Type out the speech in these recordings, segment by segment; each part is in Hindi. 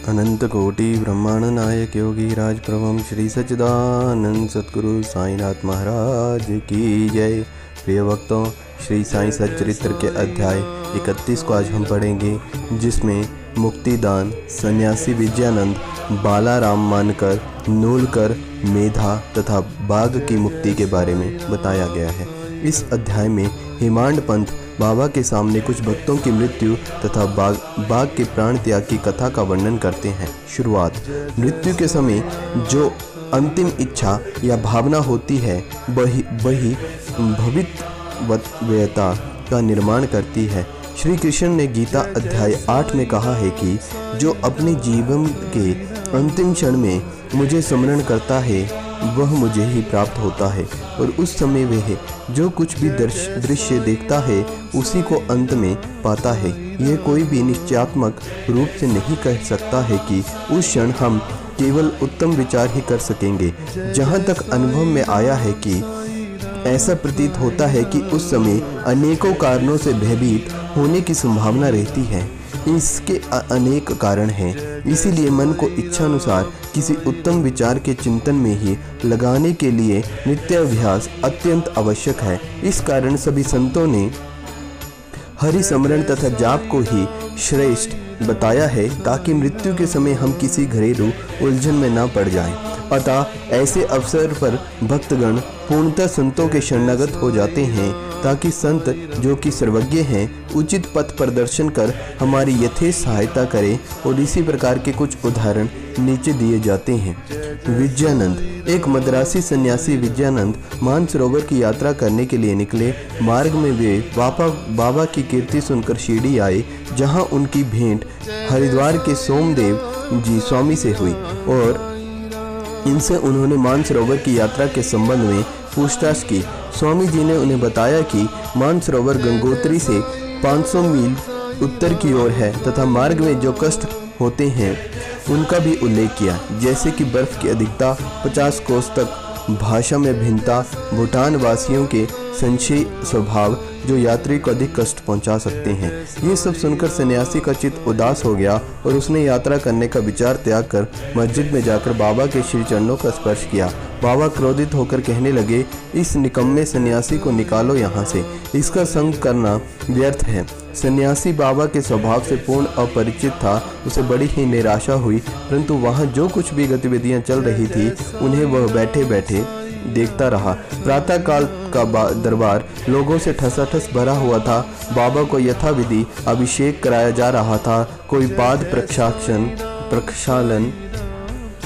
अनंत कोटि ब्रह्मांड नायक योगी राज प्रभम श्री सच्चिदानंद सतगुरु साईनाथ महाराज की जय। प्रिय भक्तों, श्री साईं सच्चरित्र के अध्याय 31 को आज हम पढ़ेंगे, जिसमें मुक्तिदान, सन्यासी विजयानंद, बालाराम मानकर, नूलकर, मेधा तथा बाघ की मुक्ति के बारे में बताया गया है। इस अध्याय में हेमांड पंथ बाबा के सामने कुछ भक्तों की मृत्यु तथा बाघ के प्राण त्याग की कथा का वर्णन करते हैं। शुरुआत। मृत्यु के समय जो अंतिम इच्छा या भावना होती है वही भविष्यवक्ता का निर्माण करती है। श्री कृष्ण ने गीता अध्याय 8 में कहा है कि जो अपने जीवन के अंतिम क्षण में मुझे स्मरण करता है वह मुझे ही प्राप्त होता है, और उस समय वह जो कुछ भी दृश्य देखता है उसी को अंत में पाता है। यह कोई भी निश्चयात्मक रूप से नहीं कह सकता है कि उस क्षण हम केवल उत्तम विचार ही कर सकेंगे। जहाँ तक अनुभव में आया है कि ऐसा प्रतीत होता है कि उस समय अनेकों कारणों से भयभीत होने की संभावना रहती है। इसके अनेक कारण हैं, इसीलिए मन को इच्छानुसार किसी उत्तम विचार के चिंतन में ही लगाने के लिए नित्य अभ्यास अत्यंत आवश्यक है। इस कारण सभी संतों ने हरि स्मरण तथा जाप को ही श्रेष्ठ बताया है, ताकि मृत्यु के समय हम किसी घरेलू उलझन में न पड़ जाएं। अतः ऐसे अवसर पर भक्तगण पूर्णतः संतों के शरणागत हो जाते हैं, ताकि संत जो कि सर्वज्ञ हैं उचित पथ प्रदर्शन कर हमारी यथेष्ट सहायता करें। और इसी प्रकार के कुछ उदाहरण नीचे दिए जाते हैं। विजयानंद। एक मद्रासी सन्यासी विजयानंद मानसरोवर की यात्रा करने के लिए निकले। मार्ग में वे बाबा की कीर्ति सुनकर शिरडी आए, जहां उनकी भेंट हरिद्वार के सोमदेव जी स्वामी से हुई, और इनसे उन्होंने मानसरोवर की यात्रा के संबंध में पूछताछ की। स्वामी जी ने उन्हें बताया कि मानसरोवर गंगोत्री से 500 मील उत्तर की ओर है तथा मार्ग में जो कष्ट होते हैं उनका भी उल्लेख किया, जैसे कि बर्फ की अधिकता, 50 कोस तक भाषा में भिन्नता, भूटान वासियों के संशयी स्वभाव जो यात्री को अधिक कष्ट पहुंचा सकते हैं। ये सब सुनकर सन्यासी का चित्त उदास हो गया और उसने यात्रा करने का विचार त्याग कर मस्जिद में जाकर बाबा के श्री चरणों का स्पर्श किया। बाबा क्रोधित होकर कहने लगे, इस निकम्मे सन्यासी को निकालो यहाँ से, इसका संग करना व्यर्थ है। सन्यासी बाबा के स्वभाव से पूर्ण अपरिचित था। उसे बड़ी ही निराशा हुई, परंतु वहाँ जो कुछ भी गतिविधियाँ चल रही थी उन्हें वह बैठे बैठे देखता रहा। प्रातः काल का दरबार लोगों से ठसाठस भरा हुआ था। बाबा को यथाविधि अभिषेक कराया जा रहा था। कोई पाद प्रक्षालन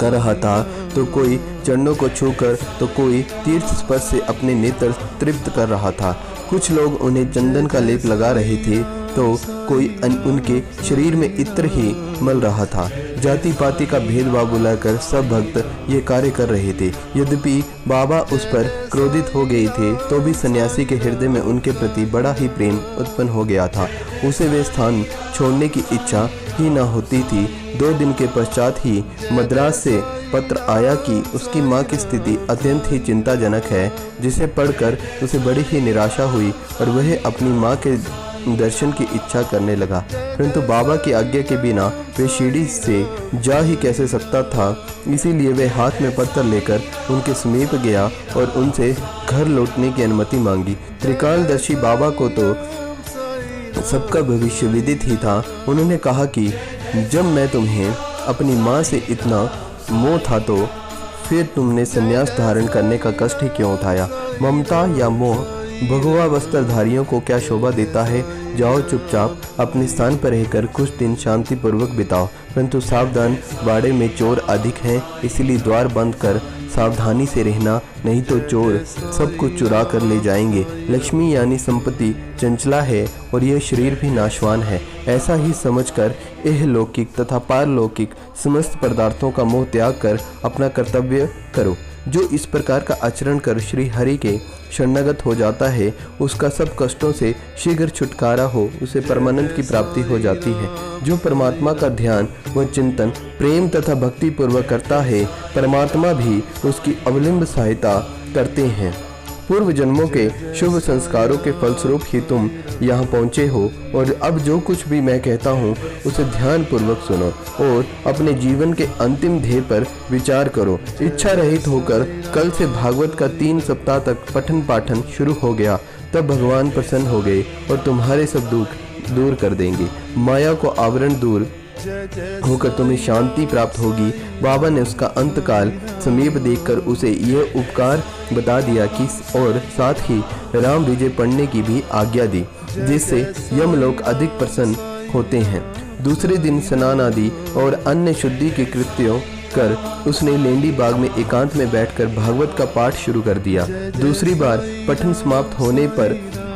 कर रहा था, तो कोई चरणों को छूकर, तो कोई तीर्थ स्पर्श से अपने नेत्र तृप्त कर रहा था। कुछ लोग उन्हें चंदन का लेप लगा रहे थे, तो कोई उनके शरीर में इत्र ही मल रहा था। जाति पाति का भेदभाव बुलाकर सब भक्त ये कार्य कर रहे थे। यद्यपि बाबा उस पर क्रोधित हो गए थे, तो भी सन्यासी के हृदय में उनके प्रति बड़ा ही प्रेम उत्पन्न हो गया था। उसे वे स्थान छोड़ने की इच्छा ही न होती थी। 2 दिन के पश्चात ही मद्रास से पत्र आया कि उसकी माँ की स्थिति अत्यंत ही चिंताजनक है, जिसे पढ़कर उसे बड़ी ही निराशा हुई और वह अपनी माँ के दर्शन की इच्छा करने लगा। परंतु बाबा की आज्ञा के बिना वे शिरडी से जा ही कैसे सकता था। इसीलिए वे हाथ में पत्थर लेकर उनके समीप गया और उनसे घर लौटने की अनुमति मांगी। त्रिकालदर्शी बाबा को तो सबका भविष्य विदित ही था। उन्होंने कहा कि जब मैं तुम्हें अपनी माँ से इतना मोह था, तो फिर तुमने संन्यास धारण करने का कष्ट ही क्यों उठाया। ममता या मोह भगवा वस्त्रधारियों को क्या शोभा देता है। जाओ, चुपचाप अपने स्थान पर रहकर कुछ दिन शांतिपूर्वक बिताओ, परंतु सावधान, बाड़े में चोर अधिक हैं, इसलिए द्वार बंद कर सावधानी से रहना, नहीं तो चोर सब कुछ चुरा कर ले जाएंगे। लक्ष्मी यानी संपत्ति चंचला है और यह शरीर भी नाशवान है। ऐसा ही समझकर इहलौकिक तथा पारलौकिक समस्त पदार्थों का मोह त्याग कर अपना कर्तव्य करो। जो इस प्रकार का आचरण कर श्री हरि के शरणागत हो जाता है, उसका सब कष्टों से शीघ्र छुटकारा हो, उसे परमानंद की प्राप्ति हो जाती है। जो परमात्मा का ध्यान व चिंतन प्रेम तथा भक्ति पूर्वक करता है, परमात्मा भी उसकी अवलंब सहायता करते हैं। पूर्व जन्मों के शुभ संस्कारों के फलस्वरूप ही तुम यहाँ पहुँचे हो और अब जो कुछ भी मैं कहता हूँ उसे ध्यान पूर्वक सुनो और अपने जीवन के अंतिम ध्येय पर विचार करो। इच्छा रहित होकर कल से भागवत का 3 सप्ताह तक पठन पाठन शुरू हो गया। तब भगवान प्रसन्न हो गए और तुम्हारे सब दुख दूर कर देंगे। माया को आवरण दूर होकर तुम्हें शांति प्राप्त होगी। बाबा ने उसका अंतकाल समीप देखकर उसे यह उपकार बता दिया कि और साथ ही राम विजय पढ़ने की भी आज्ञा दी, जिससे यमलोक अधिक प्रसन्न होते हैं। दूसरे दिन स्नान आदि और अन्य शुद्धि के कृत्यों कर उसने लेंडी बाग में एकांत में बैठकर भागवत का पाठ शुरू कर दिया। दूसरी बार पठन समाप्त होने पर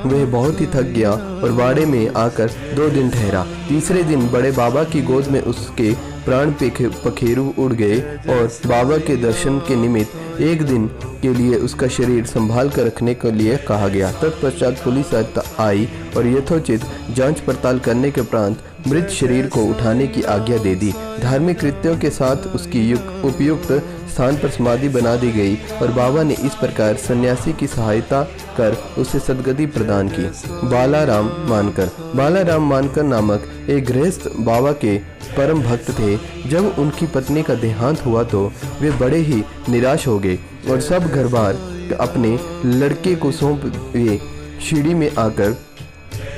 वह बहुत ही थक गया और वाड़े में आकर 2 दिन ठहरा। तीसरे दिन बड़े बाबा की गोद में उसके प्राण पखेरु उड़ गए और बाबा के दर्शन के निमित्त एक दिन के लिए उसका शरीर संभाल कर रखने के लिए कहा गया। तत्पश्चात पुलिस आई और यथोचित जांच पड़ताल करने के उपरांत मृत शरीर को उठाने की आज्ञा दे दी। धार्मिक कृत्यों के साथ उसकी उपयुक्त स्थान पर समाधि बना दी गई और बाबा ने इस प्रकार सन्यासी की सहायता कर उसे सद्गति प्रदान की। बालाराम मानकर नामक एक गृहस्थ बाबा के परम भक्त थे। जब उनकी पत्नी का देहांत हुआ तो वे बड़े ही निराश हो गए और सब घर बार अपने लड़के को सौंप वे शिरडी में आकर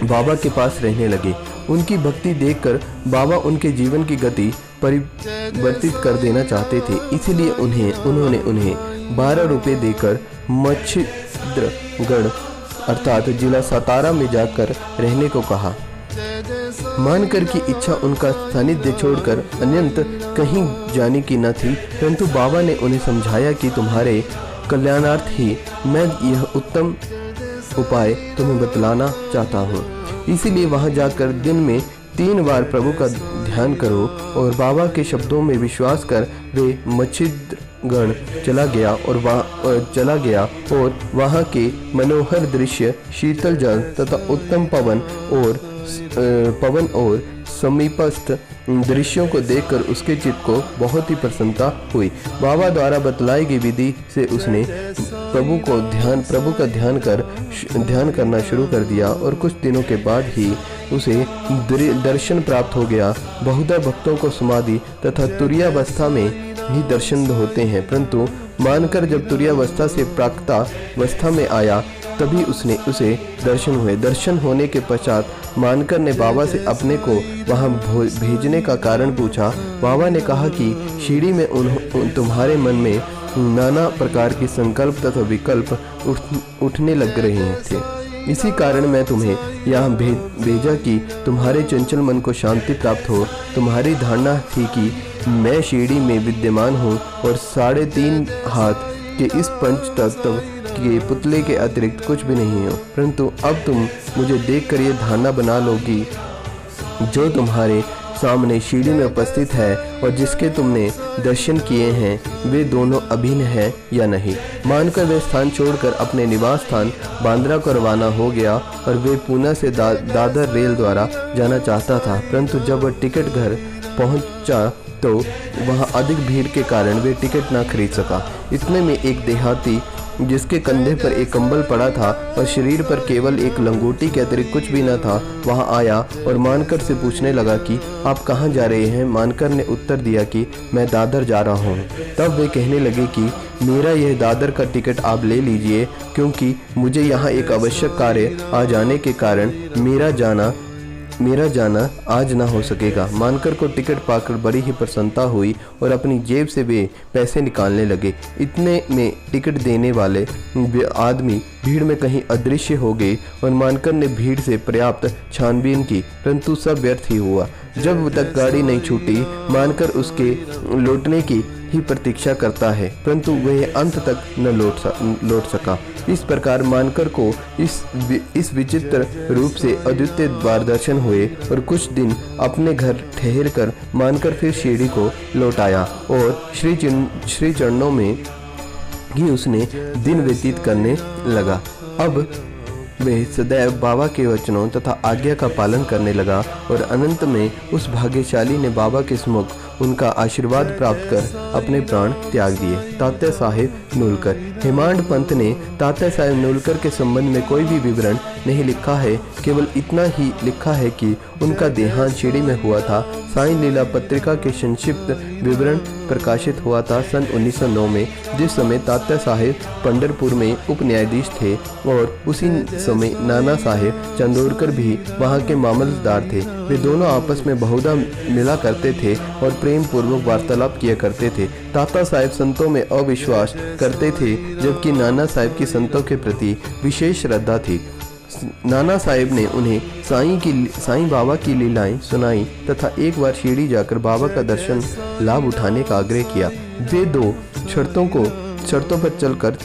बाबा के पास रहने लगे। उनकी भक्ति देखकर बाबा उनके जीवन की गति परिवर्तित कर देना चाहते थे, इसलिए उन्होंने उन्हें 12 रुपये देकर मच्छिद्रगढ़ अर्थात जिला सातारा में जाकर रहने को कहा। मानकर की इच्छा उनका सानिध्य छोड़कर अन्यंत कहीं जाने की न थी, परंतु बाबा ने उन्हें समझाया कि तुम्हारे कल्याणार्थ ही मैं यह उत्तम उपाय तुम्हें बतलाना चाहता हूँ। इसीलिए वहां जाकर दिन में 3 बार प्रभु का ध्यान करो। और बाबा के शब्दों में विश्वास कर वे मच्छिद्रगढ़ चला गया और वहां के मनोहर दृश्य, शीतल जल तथा उत्तम पवन और समीपस्थ दृश्यों को देखकर उसके चित्त को बहुत ही प्रसन्नता हुई। बाबा द्वारा बतलाई गई विधि से उसने प्रभु का ध्यान करना शुरू कर दिया और कुछ दिनों के बाद ही उसे दर्शन प्राप्त हो गया। बहुधा भक्तों को समाधि तथा तुरीयावस्था में ही दर्शन होते हैं, परंतु मानकर जब तुरीयावस्था से प्राक्तावस्था में आया तभी उसे दर्शन हुए। दर्शन होने के पश्चात मानकर ने बाबा से अपने को वहां भेजने का कारण पूछा। बाबा ने कहा कि शिरडी में तुम्हारे मन में नाना प्रकार के संकल्प तथा विकल्प उठने लग रहे थे, इसी कारण मैं तुम्हें यहाँ भेजा कि तुम्हारे चंचल मन को शांति प्राप्त हो। तुम्हारी धारणा थी कि मैं शिरडी में विद्यमान हूँ और 3.5 हाथ के इस पंच तत्व के पुतले के अतिरिक्त कुछ भी नहीं हो, परंतु अब तुम मुझे देखकर ये धारणा बना लो कि जो तुम्हारे सामने शिरडी में उपस्थित है और जिसके तुमने दर्शन किए हैं वे दोनों अभिन्न है या नहीं। मानकर वे स्थान छोड़कर अपने निवास स्थान बांद्रा को रवाना हो गया और वे पुणे से दादर रेल द्वारा जाना चाहता था, परंतु जब वह टिकट घर पहुंचा तो वहां अधिक भीड़ के कारण वे टिकट ना खरीद सका। इतने में एक देहाती जिसके कंधे पर एक कंबल पड़ा था और शरीर पर केवल एक लंगोटी के अतिरिक्त कुछ भी न था वहां आया और मानकर से पूछने लगा कि आप कहां जा रहे हैं। मानकर ने उत्तर दिया कि मैं दादर जा रहा हूं। तब वे कहने लगे कि मेरा यह दादर का टिकट आप ले लीजिए, क्योंकि मुझे यहाँ एक आवश्यक कार्य आ जाने के कारण मेरा जाना आज ना हो सकेगा। मानकर को टिकट पाकर बड़ी ही प्रसन्नता हुई और अपनी जेब से वे पैसे निकालने लगे। इतने में टिकट देने वाले आदमी भीड़ में कहीं अदृश्य हो गए और मानकर ने भीड़ से पर्याप्त छानबीन की, परंतु सब व्यर्थ ही हुआ। जब तक गाड़ी नहीं छूटी मानकर उसके लौटने की ही प्रतीक्षा करता है, परंतु वह अंत तक न लौट सका। इस प्रकार मानकर को इस विचित्र रूप से अद्वितीय द्वार दर्शन हुए और कुछ दिन अपने घर ठहर कर मानकर फिर शिरडी को लौट आया और श्री चरणों में ही उसने दिन व्यतीत करने लगा। अब वह सदैव बाबा के वचनों तथा आज्ञा का पालन करने लगा और अनंत में उस भाग्यशाली ने बाबा के सम्मुख उनका आशीर्वाद प्राप्त कर अपने प्राण त्याग दिए। तात्या साहेब नूलकर। हेमांड पंत ने तात्या साहेब नुलकर के संबंध में कोई भी विवरण नहीं लिखा है, केवल इतना ही लिखा है कि उनका देहांत शिरडी में हुआ था। साईं लीला पत्रिका के संक्षिप्त विवरण प्रकाशित हुआ था सन 1909 में, जिस समय तात्या साहेब पंढरपुर में उप न्यायाधीश थे और उसी समय नाना साहेब चंदोरकर भी वहां के मामलतदार थे। वे दोनों आपस में बहुधा मिला करते थे और प्रेम पूर्वक वार्तालाप किया करते थे। तात्या साहेब संतों में अविश्वास करते थे, जबकि नाना साहेब की संतों के प्रति विशेष श्रद्धा थी। नाना साहेब ने उन्हें साईं बाबा की लीलाएं सुनाई तथा एक बार शिरडी जाकर बाबा का दर्शन लाभ उठाने का आग्रह किया। वे दो शर्तों पर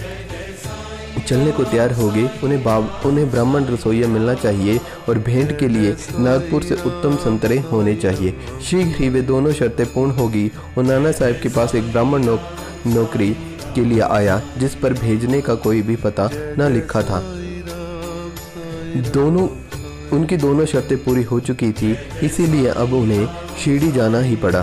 चलने को तैयार हो गए। उन्हें ब्राह्मण रसोइया मिलना चाहिए और भेंट के लिए नागपुर से उत्तम संतरे होने चाहिए। शीघ्र ही वे दोनों शर्तें पूर्ण होगी और नाना साहेब के पास एक ब्राह्मण नौकरी के लिए आया, जिस पर भेजने का कोई भी पता न लिखा था। उनकी दोनों शर्तें पूरी हो चुकी थी, इसीलिए अब उन्हें शिरडी जाना ही पड़ा।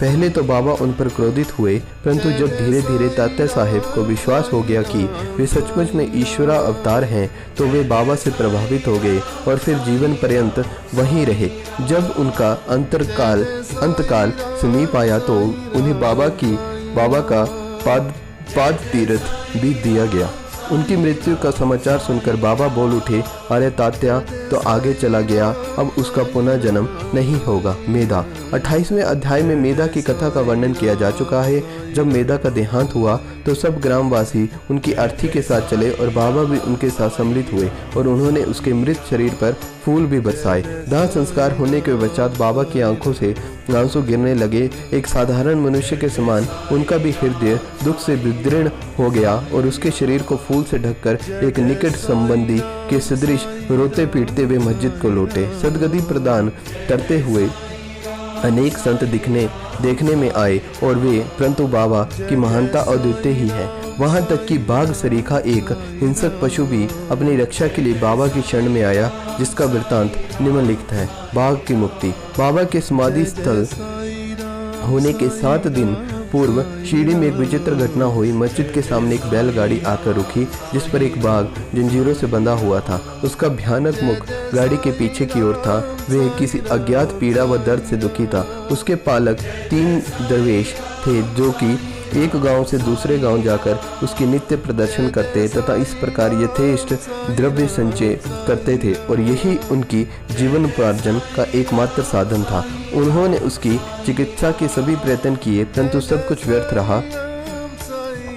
पहले तो बाबा उन पर क्रोधित हुए, परंतु जब धीरे धीरे तात्या साहेब को विश्वास हो गया कि वे सचमुच में ईश्वरा अवतार हैं, तो वे बाबा से प्रभावित हो गए और फिर जीवन पर्यंत वहीं रहे। जब उनका अंतकाल समीप आया तो उन्हें बाबा का पाद तीर्थ भी दिया गया। उनकी मृत्यु का समाचार सुनकर बाबा बोल उठे, अरे तात्या तो आगे चला गया, अब उसका पुनः जन्म नहीं होगा। मेधा 28वें अध्याय में मेधा की कथा का वर्णन किया जा चुका है। जब मेधा का देहांत हुआ तो सब ग्रामवासी उनकी अर्थी के साथ चले और बाबा भी उनके साथ सम्मिलित हुए और उन्होंने उसके मृत शरीर पर फूल भी बरसाए। दाह संस्कार होने के पश्चात बाबा की आंखों से आंसू गिरने लगे। एक साधारण मनुष्य के समान उनका भी हृदय दुख से विदीर्ण हो गया और उसके शरीर को फूल से ढककर एक निकट संबंधी के सदृश रोते पीटते हुए मस्जिद को लौटे। सदगति प्रदान करते हुए अनेक संत देखने में आए और वे परंतु बाबा की महानता अद्वितीय ही है। वहां तक कि बाघ सरीखा एक हिंसक पशु भी अपनी रक्षा के लिए बाबा की शरण में आया, जिसका वृत्तांत निम्नलिखित है। बाघ की मुक्ति। बाबा के समाधि स्थल होने के 7 दिन पूर्व शिरडी में एक विचित्र घटना हुई। मस्जिद के सामने एक बैलगाड़ी आकर रुकी, जिस पर एक बाघ जंजीरों से बंधा हुआ था। उसका भयानक मुख गाड़ी के पीछे की ओर था। वह किसी अज्ञात पीड़ा व दर्द से दुखी था। उसके पालक 3 दरवेश थे, जो कि एक गांव से दूसरे गांव जाकर उसकी नित्य प्रदर्शन करते तथा इस प्रकार यथेष्ट द्रव्य संचय करते थे और यही उनकी जीवनोपार्जन का एकमात्र साधन था। उन्होंने उसकी चिकित्सा के सभी प्रयत्न किए, परंतु सब कुछ व्यर्थ रहा।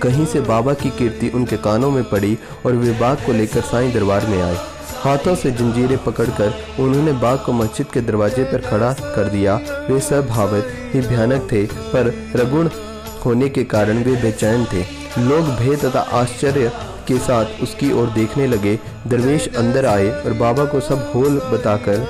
कहीं से बाबा की कीर्ति उनके कानों में पड़ी और वे बाघ को लेकर साईं दरबार में आए। हाथों से जंजीरें पकड़कर उन्होंने बाघ को मस्जिद के दरवाजे पर खड़ा कर दिया। वे स्वभावत ही भयानक थे, पर रगुण होने के कारण वे बेचैन थे। लोग भय तथा आश्चर्य के साथ उसकी ओर देखने लगे। दरवेश अंदर आए और बाबा को सब होल बताकर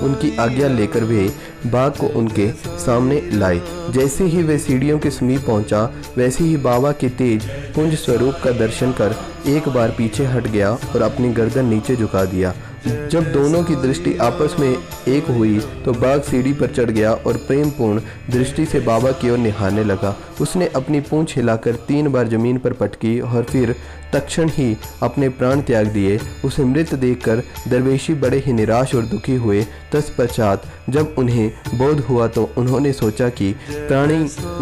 उनकी आज्ञा लेकर वे बाघ को उनके सामने लाए। जैसे ही वे सीढ़ियों के समीप पहुंचा, वैसे ही बाबा के तेज पुंज स्वरूप का दर्शन कर एक बार पीछे हट गया और अपनी गर्दन नीचे झुका दिया। जब दोनों की दृष्टि आपस में एक हुई तो बाघ सीढ़ी पर चढ़ गया और प्रेमपूर्ण दृष्टि से बाबा की ओर निहारने लगा। उसने अपनी पूंछ हिलाकर 3 बार जमीन पर पटकी और फिर तत्क्षण ही अपने प्राण त्याग दिए। उसे मृत देखकर दरवेशी बड़े ही निराश और दुखी हुए। तत्पश्चात जब उन्हें बोध हुआ तो उन्होंने सोचा कि प्राणी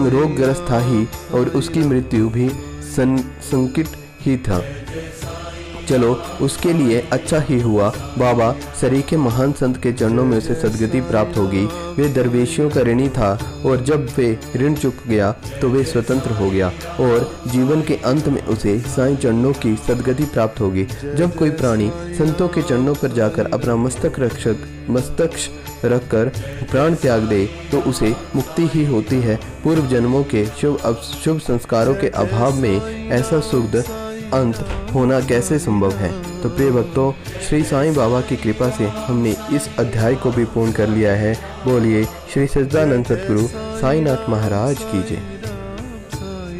रोगग्रस्त था ही और उसकी मृत्यु भी संकट ही था। चलो उसके लिए अच्छा ही हुआ। बाबा सरीखे महान संत के चरणों में उसे सदगति प्राप्त होगी। वे दरवेशियों का ऋणी था और जब वे ऋण चुक गया तो वे स्वतंत्र हो गया और जीवन के अंत में उसे साईं चरणों की सदगति प्राप्त होगी। जब कोई प्राणी संतों के चरणों पर जाकर अपना मस्तक रखकर प्राण त्याग दे तो उसे मुक्ति ही होती है। पूर्व जन्मों के शुभ संस्कारों के अभाव में ऐसा सुखद अंत होना कैसे संभव है। तो प्रिय भक्तों, श्री साईं बाबा की कृपा से हमने इस अध्याय को भी पूर्ण कर लिया है। बोलिए श्री सच्चिदानंद सद्गुरु साईनाथ महाराज की जय।